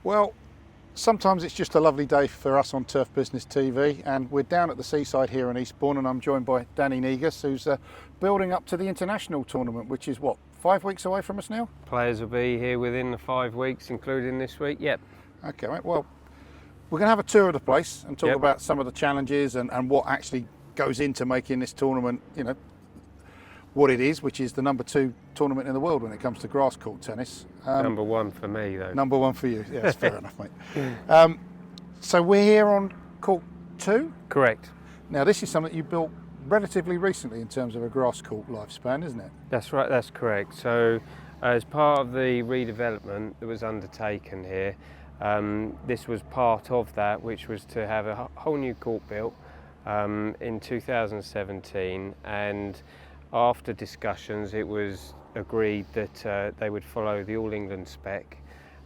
Well, sometimes it's just a lovely day for us on Turf Business TV, and we're down at the seaside here in Eastbourne, and I'm joined by Danny Negus, who's building up to the international tournament, which is what, 5 weeks away from us now? Players will be here within the 5 weeks, including this week. Yep. Okay, mate. Well, we're going to have a tour of the place and talk Yep. about some of the challenges and what actually goes into making this tournament, you know, what it is, which is the #2 tournament in the world when it comes to grass court tennis. Number one for me, though. Number one for you. Yeah, that's fair enough, mate. So we're here on court 2. Correct. Now, this is something you built relatively recently in terms of a grass court lifespan, isn't it? That's right, that's correct. So, as part of the redevelopment that was undertaken here, this was part of that, which was to have a whole new court built in 2017, and after discussions it was agreed that they would follow the All England spec,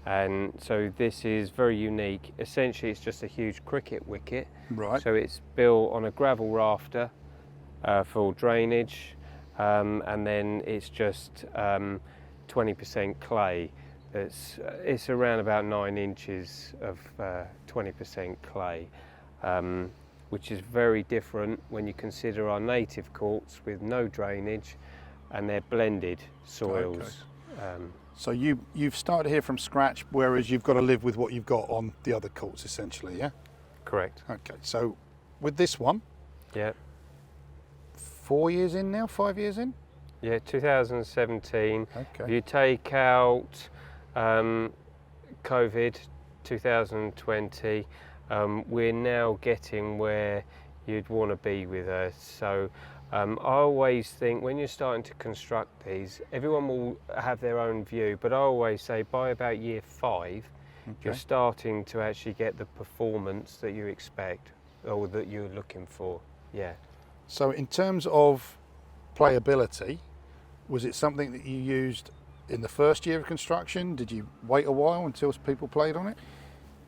and so this is very unique. Essentially it's just a huge cricket wicket. Right. So it's built on a gravel rafter for drainage, and then it's just 20% clay. It's around about 9 inches of 20% clay, which is very different when you consider our native courts with no drainage and they're blended soils. Okay. So you've started here from scratch, whereas you've got to live with what you've got on the other courts, essentially, yeah? Correct. Okay, so with this one, Yeah. 4 years in now, 5 years in? Yeah, 2017. Okay. If you take out COVID, 2020, we're now getting where you'd want to be with us. So I always think when you're starting to construct these, everyone will have their own view, but I always say by about year 5, you're starting to actually get the performance that you expect or that you're looking for. Yeah. So in terms of playability, was it something that you used in the first year of construction? Did you wait a while until people played on it?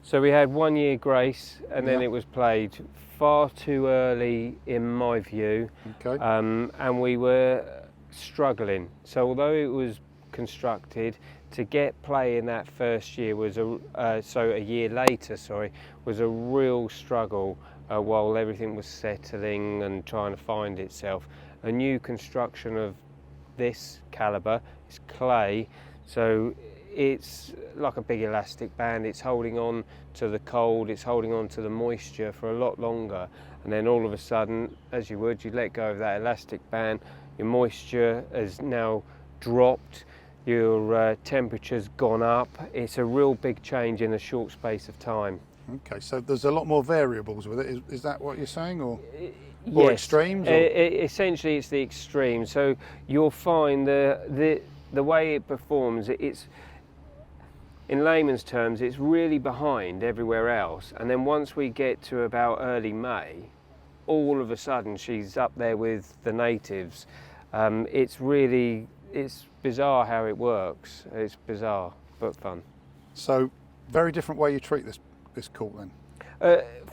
So we had 1 year grace, and then Yeah. it was played far too early in my view. Okay. And we were struggling. So although it was constructed, to get play in that first year was a year later, was a real struggle while everything was settling and trying to find itself. A new construction of this calibre is clay, so it's like a big elastic band. It's holding on to the cold, it's holding on to the moisture for a lot longer, and then all of a sudden, as you let go of that elastic band, your moisture has now dropped, your temperature's gone up. It's a real big change in a short space of time. Okay, so there's a lot more variables with it. Is that what you're saying, or Yes. extremes? Or? Essentially, it's the extreme. So you'll find the way it performs. It's in layman's terms, it's really behind everywhere else. And then once we get to about early May, all of a sudden she's up there with the natives. It's bizarre how it works. It's bizarre but fun. So very different way you treat this court then.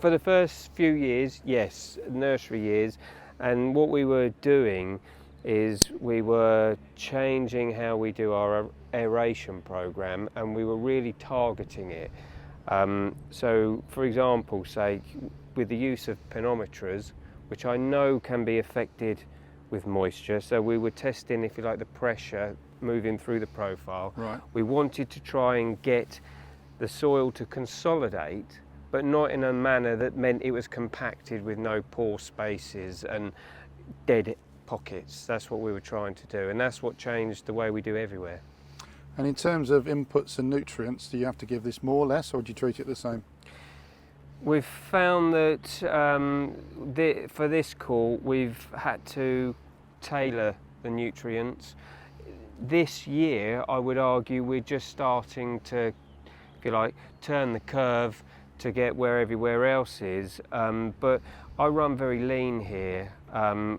For the first few years, yes, nursery years, and what we were doing is we were changing how we do our aeration program, and we were really targeting it. So, for example, say with the use of penometers, which I know can be affected with moisture, so we were testing, if you like, the pressure moving through the profile. Right. We wanted to try and get the soil to consolidate, but not in a manner that meant it was compacted with no pore spaces and dead pockets. That's what we were trying to do, and that's what changed the way we do everywhere. And in terms of inputs and nutrients, do you have to give this more or less, or do you treat it the same? We've found that for this court, we've had to tailor the nutrients. This year, I would argue we're just starting to, if you like, turn the curve to get where everywhere else is. But I run very lean here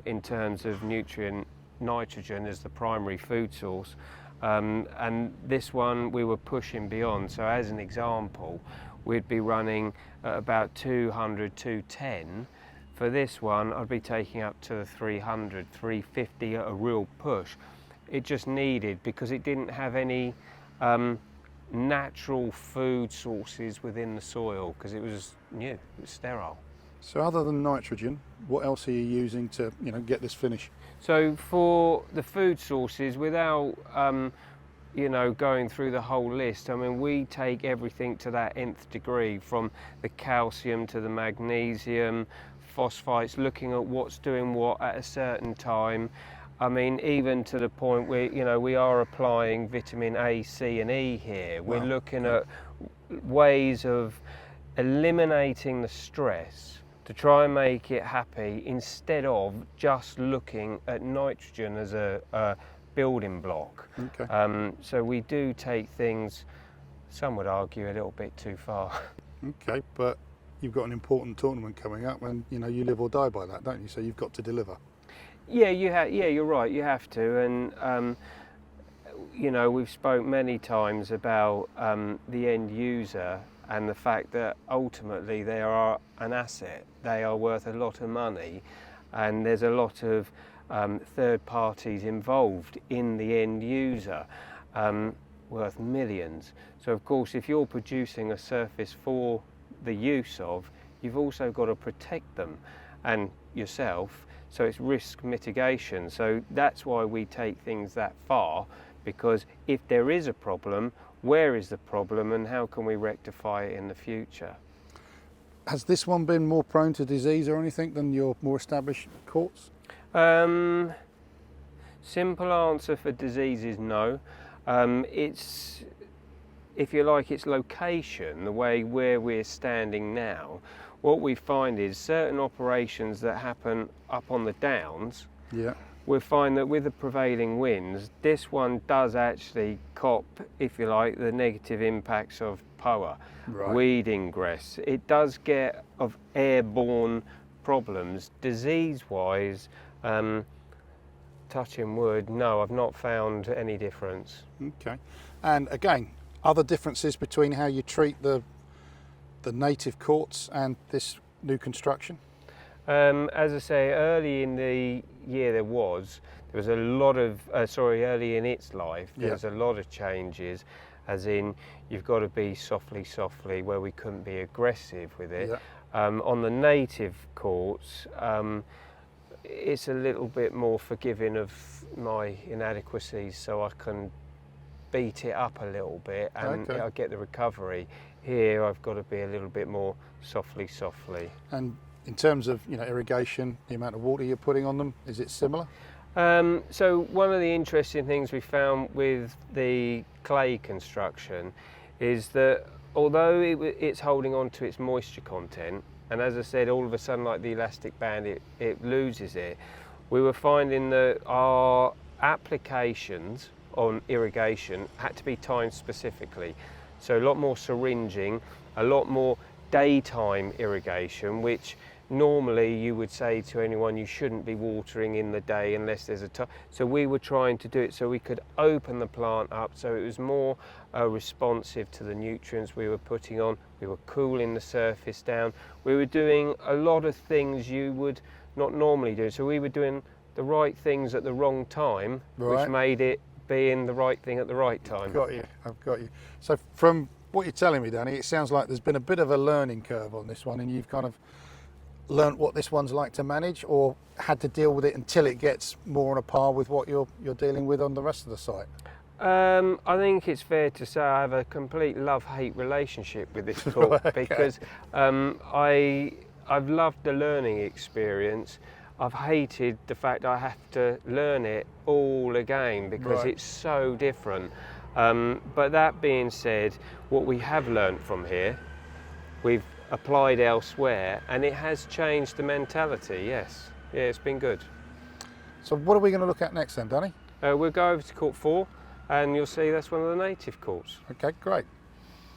in terms of nutrient nitrogen as the primary food source. And this one we were pushing beyond. So as an example, we'd be running at about 200, 210. For this one, I'd be taking up to 300, 350 at a real push. It just needed, because it didn't have any natural food sources within the soil because it was new, it was sterile. So other than nitrogen, what else are you using to get this finish? So for the food sources, without going through the whole list, I mean, we take everything to that nth degree, from the calcium to the magnesium, phosphates, looking at what's doing what at a certain time. I mean, even to the point where, we are applying vitamin A, C and E here. We're looking at ways of eliminating the stress to try and make it happy, instead of just looking at nitrogen as a building block. Okay. So we do take things, some would argue, a little bit too far. Okay, but you've got an important tournament coming up, and you live or die by that, don't you? So you've got to deliver. Yeah, you're right, you have to. And we've spoke many times about the end user and the fact that ultimately they are an asset. They are worth a lot of money, and there's a lot of third parties involved in the end user, worth millions. So of course, if you're producing a surface for the use of, you've also got to protect them and yourself. So it's risk mitigation. So that's why we take things that far, because if there is a problem, where is the problem and how can we rectify it in the future? Has this one been more prone to disease or anything than your more established courts? Simple answer for disease is no. It's, if you like, its location, the way where we're standing now. What we find is certain operations that happen up on the downs, we find that with the prevailing winds, this one does actually cop, if you like, the negative impacts of POA, weed ingress. It does get of airborne problems. Disease-wise, touching wood, no, I've not found any difference. Okay. And again, other differences between how you treat the native courts and this new construction? As I say, early in the year there was a lot of, early in its life, there was a lot of changes, as in you've got to be softly, where we couldn't be aggressive with it. On the native courts, it's a little bit more forgiving of my inadequacies, so I can beat it up a little bit and I get the recovery. Here I've got to be a little bit more softly. And in terms of irrigation, the amount of water you're putting on them, is it similar? So one of the interesting things we found with the clay construction is that although it's holding on to its moisture content, and as I said, all of a sudden, like the elastic band, it loses it, we were finding that our applications on irrigation had to be timed specifically. So a lot more syringing, a lot more daytime irrigation, which normally you would say to anyone you shouldn't be watering in the day unless there's a time. So we were trying to do it so we could open the plant up so it was more responsive to the nutrients we were putting on. We were cooling the surface down. We were doing a lot of things you would not normally do. So we were doing the right things at the wrong time, which made it being the right thing at the right time. I've got you. So from what you're telling me, Danny, it sounds like there's been a bit of a learning curve on this one, and you've kind of learnt what this one's like to manage, or had to deal with it until it gets more on a par with what you're dealing with on the rest of the site? I think it's fair to say I have a complete love-hate relationship with this court because I've loved the learning experience. I've hated the fact I have to learn it all again because it's so different. But that being said, what we have learnt from here, we've applied elsewhere, and it has changed the mentality, yes. Yeah, it's been good. So what are we going to look at next then, Danny? We'll go over to Court 4, and you'll see that's one of the native courts. Okay, great.